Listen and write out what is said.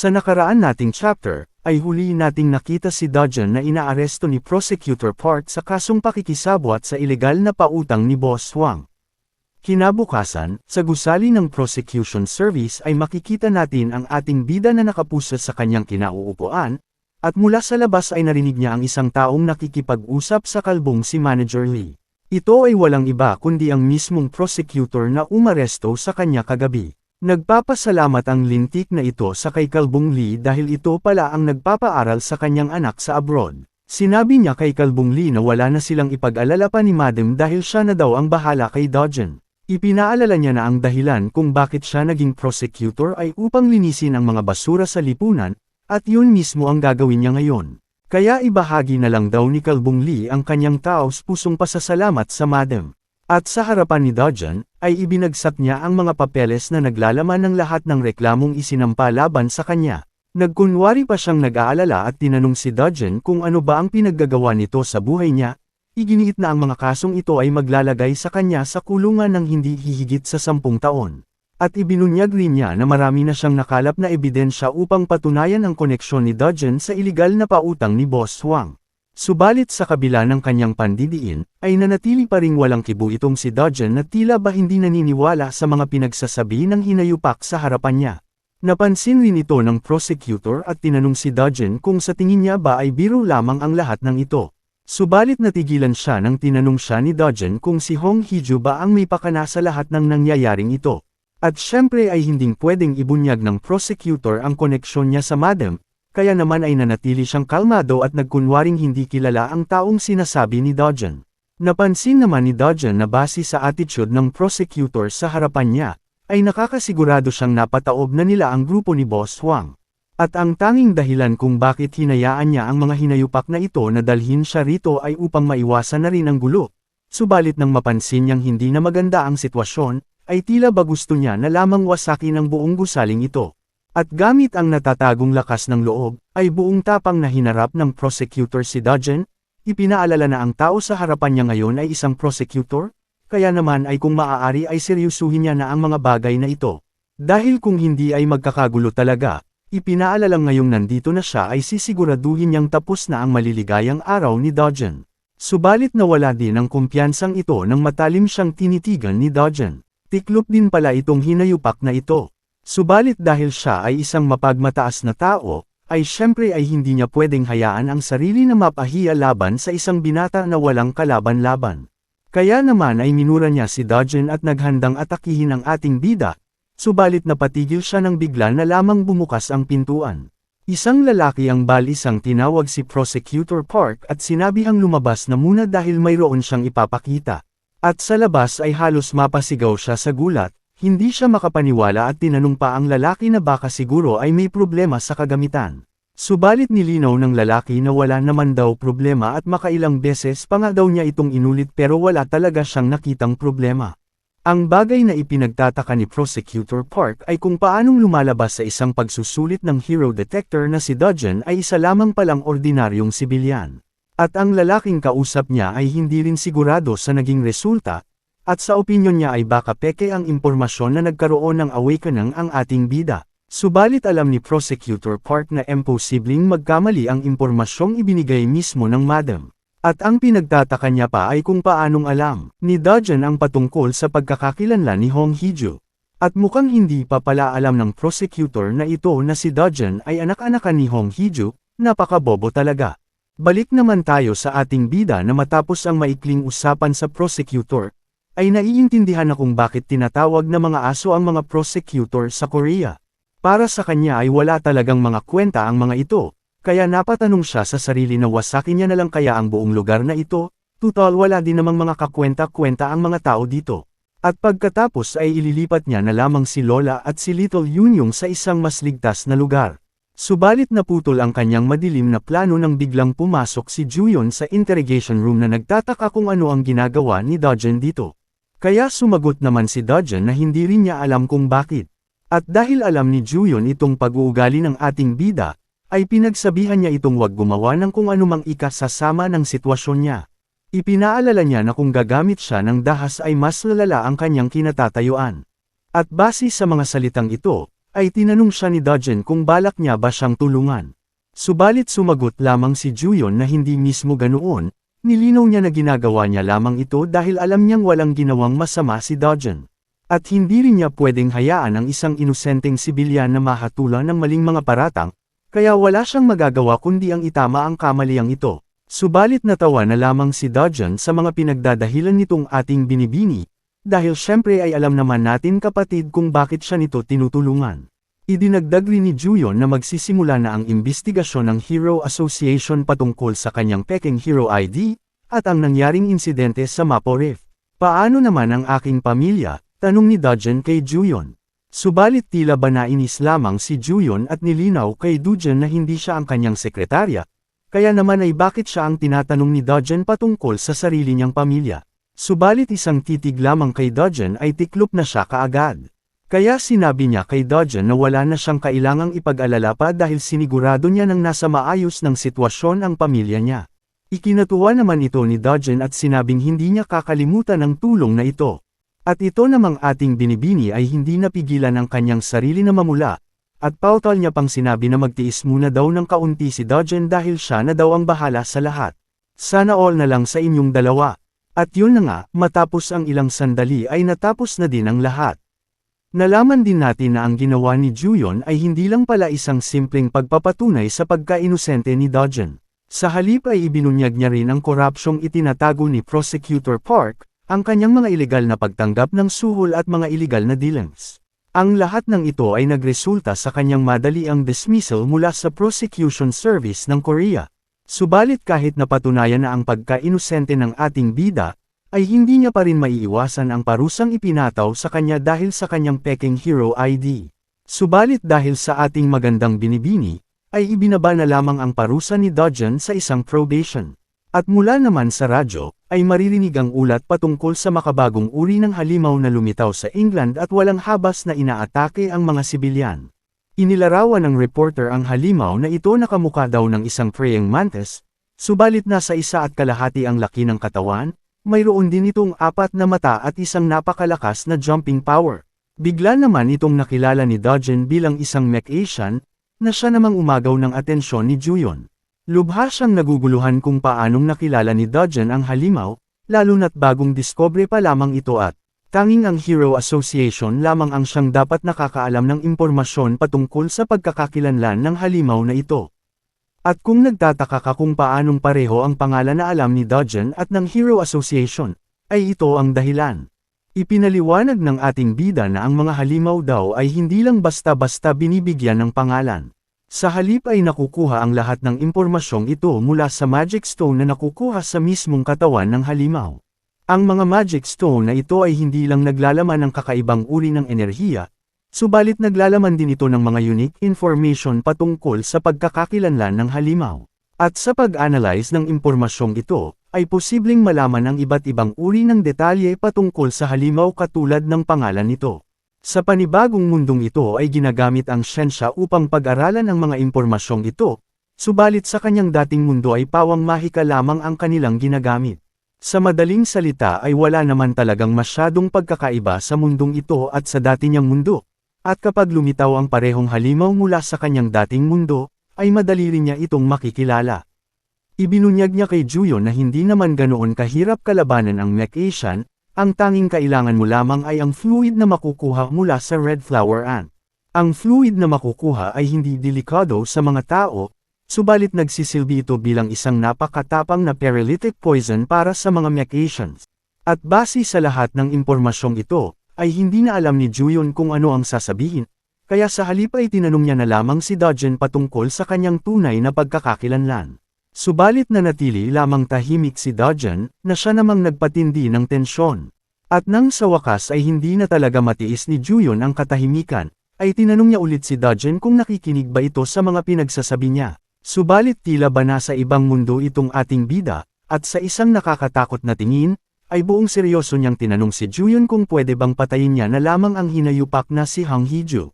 Sa nakaraan nating chapter, ay huli nating nakita si Dodgen na inaaresto ni Prosecutor Park sa kasong pakikisabwat sa ilegal na pautang ni Boss Wang. Kinabukasan, sa gusali ng prosecution service ay makikita natin ang ating bida na nakapuso sa kanyang kinauupuan, at mula sa labas ay narinig niya ang isang taong nakikipag-usap sa kalbong si Manager Lee. Ito ay walang iba kundi ang mismong prosecutor na umaresto sa kanya kagabi. Nagpapasalamat ang lintik na ito sa kay Kalbong Lee dahil ito pala ang nagpapaaral sa kanyang anak sa abroad. Sinabi niya kay Kalbong Lee na wala na silang ipag-alala pa ni Madam dahil siya na daw ang bahala kay Dodgen. Ipinaalala niya na ang dahilan kung bakit siya naging prosecutor ay upang linisin ang mga basura sa lipunan, at yun mismo ang gagawin niya ngayon. Kaya ibahagi na lang daw ni Kalbong Lee ang kanyang taos-pusong pasasalamat sa Madam. At sa harapan ni Dodgen, ay ibinagsak niya ang mga papeles na naglalaman ng lahat ng reklamong isinampa laban sa kanya. Nagkunwari pa siyang nag-aalala at tinanong si Dodgen kung ano ba ang pinaggagawa nito sa buhay niya. Iginiit na ang mga kasong ito ay maglalagay sa kanya sa kulungan ng hindi hihigit sa 10 taon. At ibinunyag rin niya na marami na siyang nakalap na ebidensya upang patunayan ang koneksyon ni Dodgen sa iligal na pautang ni Boss Wang. Subalit sa kabila ng kanyang pandidiin, ay nanatili pa ring walang kibo itong si Dodgen na tila ba hindi naniniwala sa mga pinagsasabi ng hinayupak sa harapan niya. Napansin rin ito ng prosecutor at tinanong si Dodgen kung sa tingin niya ba ay biro lamang ang lahat ng ito. Subalit natigilan siya nang tinanong siya ni Dodgen kung si Hong Hee-ju ba ang may pakana sa lahat ng nangyayaring ito. At syempre ay hinding pwedeng ibunyag ng prosecutor ang koneksyon niya sa Madam. Kaya naman ay nanatili siyang kalmado at nagkunwaring hindi kilala ang taong sinasabi ni Dodgen. Napansin naman ni Dodgen na base sa attitude ng prosecutor sa harapan niya, ay nakakasigurado siyang napataob na nila ang grupo ni Boss Wang. At ang tanging dahilan kung bakit hinayaan niya ang mga hinayupak na ito na dalhin siya rito ay upang maiwasan na rin ang gulo. Subalit nang mapansin niyang hindi na maganda ang sitwasyon, ay tila ba gusto niya na lamang wasakin ang buong gusaling ito. At gamit ang natatagong lakas ng loob, ay buong tapang na hinarap ng prosecutor si Dodgen, ipinaalala na ang tao sa harapan niya ngayon ay isang prosecutor, kaya naman ay kung maaari ay seryusuhin niya na ang mga bagay na ito. Dahil kung hindi ay magkakagulo talaga, ipinaalala ngayong nandito na siya ay sisiguraduhin niyang tapos na ang maliligayang araw ni Dodgen. Subalit nawala din ang kumpiyansang ito nang matalim siyang tinitigan ni Dodgen. Tiklop din pala itong hinayupak na ito. Subalit dahil siya ay isang mapagmataas na tao, ay syempre ay hindi niya pwedeng hayaan ang sarili na mapahiya laban sa isang binata na walang kalaban-laban. Kaya naman ay minura niya si Dodgen at naghandang atakihin ang ating bida, subalit napatigil siya nang bigla na lamang bumukas ang pintuan. Isang lalaki ang balisang tinawag si Prosecutor Park at sinabihang lumabas na muna dahil mayroon siyang ipapakita. At sa labas ay halos mapasigaw siya sa gulat. Hindi siya makapaniwala at tinanong pa ang lalaki na baka siguro ay may problema sa kagamitan. Subalit nilinaw ng lalaki na wala naman daw problema at makailang beses pa nga daw niya itong inulit pero wala talaga siyang nakitang problema. Ang bagay na ipinagtataka ni Prosecutor Park ay kung paanong lumalabas sa isang pagsusulit ng hero detector na si Dodgen ay isa lamang palang ordinaryong sibilyan. At ang lalaking kausap niya ay hindi rin sigurado sa naging resulta, at sa opinyon niya ay baka peke ang impormasyon na nagkaroon ng awakening ang ating bida. Subalit alam ni Prosecutor Park na imposibleng magkamali ang impormasyong ibinigay mismo ng Madam. At ang pinagtataka niya pa ay kung paanong alam ni Dodgen ang patungkol sa pagkakakilanlan ni Hong Hee-ju. At mukhang hindi pa pala alam ng prosecutor na ito na si Dodgen ay anak-anakan ni Hong Hee-ju, napakabobo talaga. Balik naman tayo sa ating bida na matapos ang maikling usapan sa prosecutor, ay naiintindihan na kung bakit tinatawag na mga aso ang mga prosecutor sa Korea. Para sa kanya ay wala talagang mga kwenta ang mga ito, kaya napatanong siya sa sarili na wasakin niya na lang kaya ang buong lugar na ito, tutal wala din namang mga kakwenta-kwenta ang mga tao dito. At pagkatapos ay ililipat niya na lamang si Lola at si Little Yunyong sa isang mas ligtas na lugar. Subalit naputol ang kanyang madilim na plano nang biglang pumasok si Juyon sa interrogation room na nagtataka kung ano ang ginagawa ni Dodgen dito. Kaya sumagot naman si Dodgen na hindi rin niya alam kung bakit. At dahil alam ni Juyon itong pag-uugali ng ating bida, ay pinagsabihan niya itong wag gumawa ng kung anumang ikasasama ng sitwasyon niya. Ipinaalala niya na kung gagamit siya ng dahas ay mas lalala ang kanyang kinatatayuan. At base sa mga salitang ito, ay tinanong siya ni Dojin kung balak niya ba siyang tulungan. Subalit sumagot lamang si Juyon na hindi mismo ganoon, nilinaw niya na ginagawa niya lamang ito dahil alam niyang walang ginawang masama si Dojin. At hindi rin niya pwedeng hayaan ang isang inosenteng sibilyan na mahatulan ng maling mga paratang, kaya wala siyang magagawa kundi ang itama ang kamaliang ito. Subalit natawa na lamang si Dojin sa mga pinagdadahilan nitong ating binibini, dahil syempre ay alam naman natin kapatid kung bakit siya nito tinutulungan. Idinagdag rin ni Juyon na magsisimula na ang imbestigasyon ng Hero Association patungkol sa kanyang peking Hero ID, at ang nangyaring insidente sa Mapo Reef. Paano naman ang aking pamilya? Tanong ni Dojin kay Juyon. Subalit tila ba nainis lamang si Juyon at nilinaw kay Dojin na hindi siya ang kanyang sekretarya, kaya naman ay bakit siya ang tinatanong ni Dojin patungkol sa sarili niyang pamilya. Subalit isang titig lamang kay Dojin ay tiklop na siya kaagad. Kaya sinabi niya kay Dojin na wala na siyang kailangang ipag-alala pa dahil sinigurado niya nang nasa maayos ng sitwasyon ang pamilya niya. Ikinatuwa naman ito ni Dojin at sinabing hindi niya kakalimutan ang tulong na ito. At ito namang ating binibini ay hindi napigilan ang kanyang sarili na mamula, at pautal niya pang sinabi na magtiis muna daw ng kaunti si Dojin dahil siya na daw ang bahala sa lahat. Sana all na lang sa inyong dalawa. At yun na nga, matapos ang ilang sandali ay natapos na din ang lahat. Nalaman din natin na ang ginawa ni Juyon ay hindi lang pala isang simpleng pagpapatunay sa pagka-inosente ni Dojin. Sa halip ay ibinunyag niya rin ang korupsyong itinatago ni Prosecutor Park, ang kanyang mga ilegal na pagtanggap ng suhol at mga ilegal na dealings. Ang lahat ng ito ay nagresulta sa kanyang madaliang dismissal mula sa Prosecution Service ng Korea. Subalit kahit napatunayan na ang pagka-inosente ng ating bida, ay hindi niya pa rin maiiwasan ang parusang ipinataw sa kanya dahil sa kanyang peking Hero ID. Subalit dahil sa ating magandang binibini, ay ibinaba na lamang ang parusa ni Dojin sa isang probation. At mula naman sa radyo, ay maririnig ang ulat patungkol sa makabagong uri ng halimaw na lumitaw sa England at walang habas na inaatake ang mga sibilyan. Inilarawan ng reporter ang halimaw na ito na kamukha daw ng isang praying mantis, subalit nasa 1.5 ang laki ng katawan, mayroon din itong 4 na mata at isang napakalakas na jumping power. Bigla naman itong nakilala ni Dojin bilang isang mech-Asian, na siya namang umagaw ng atensyon ni Juyon. Lubha siyang naguguluhan kung paanong nakilala ni Dojin ang halimaw, lalo na't bagong diskobre pa lamang ito at tanging ang Hero Association lamang ang siyang dapat nakakaalam ng impormasyon patungkol sa pagkakakilanlan ng halimaw na ito. At kung nagtataka ka kung paanong pareho ang pangalan na alam ni Dojin at ng Hero Association, ay ito ang dahilan. Ipinaliwanag ng ating bida na ang mga halimaw daw ay hindi lang basta-basta binibigyan ng pangalan. Sa halip ay nakukuha ang lahat ng impormasyong ito mula sa Magic Stone na nakukuha sa mismong katawan ng halimaw. Ang mga Magic Stone na ito ay hindi lang naglalaman ng kakaibang uri ng enerhiya, subalit naglalaman din ito ng mga unique information patungkol sa pagkakakilanlan ng halimaw. At sa pag-analyze ng impormasyong ito, ay posibleng malaman ang iba't ibang uri ng detalye patungkol sa halimaw katulad ng pangalan nito. Sa panibagong mundong ito ay ginagamit ang siyensya upang pag-aralan ang mga impormasyong ito, subalit sa kanyang dating mundo ay pawang mahika lamang ang kanilang ginagamit. Sa madaling salita ay wala naman talagang masyadong pagkakaiba sa mundong ito at sa dati niyang mundo, at kapag lumitaw ang parehong halimaw mula sa kanyang dating mundo, ay madali rin niya itong makikilala. Ibinunyag niya kay Juyon na hindi naman ganoon kahirap kalabanan ang mech-Asian. Ang tanging kailangan mo lamang ay ang fluid na makukuha mula sa red flower ant. Ang fluid na makukuha ay hindi delikado sa mga tao, subalit nagsisilbi ito bilang isang napakatapang na paralytic poison para sa mga mech-Asians. At base sa lahat ng impormasyong ito, ay hindi na alam ni Juyon kung ano ang sasabihin, kaya sa halip ay tinanong niya na lamang si Dojin patungkol sa kanyang tunay na pagkakakilanlan. Subalit nanatili lamang tahimik si Dojin, na siya namang nagpatindi ng tensyon. At nang sa wakas ay hindi na talaga matiis ni Juyon ang katahimikan, ay tinanong niya ulit si Dojin kung nakikinig ba ito sa mga pinagsasabi niya. Subalit tila ba nasa ibang mundo itong ating bida, at sa isang nakakatakot na tingin, ay buong seryoso niyang tinanong si Juyon kung pwede bang patayin niya na lamang ang hinayupak na si Hang Hee-ju.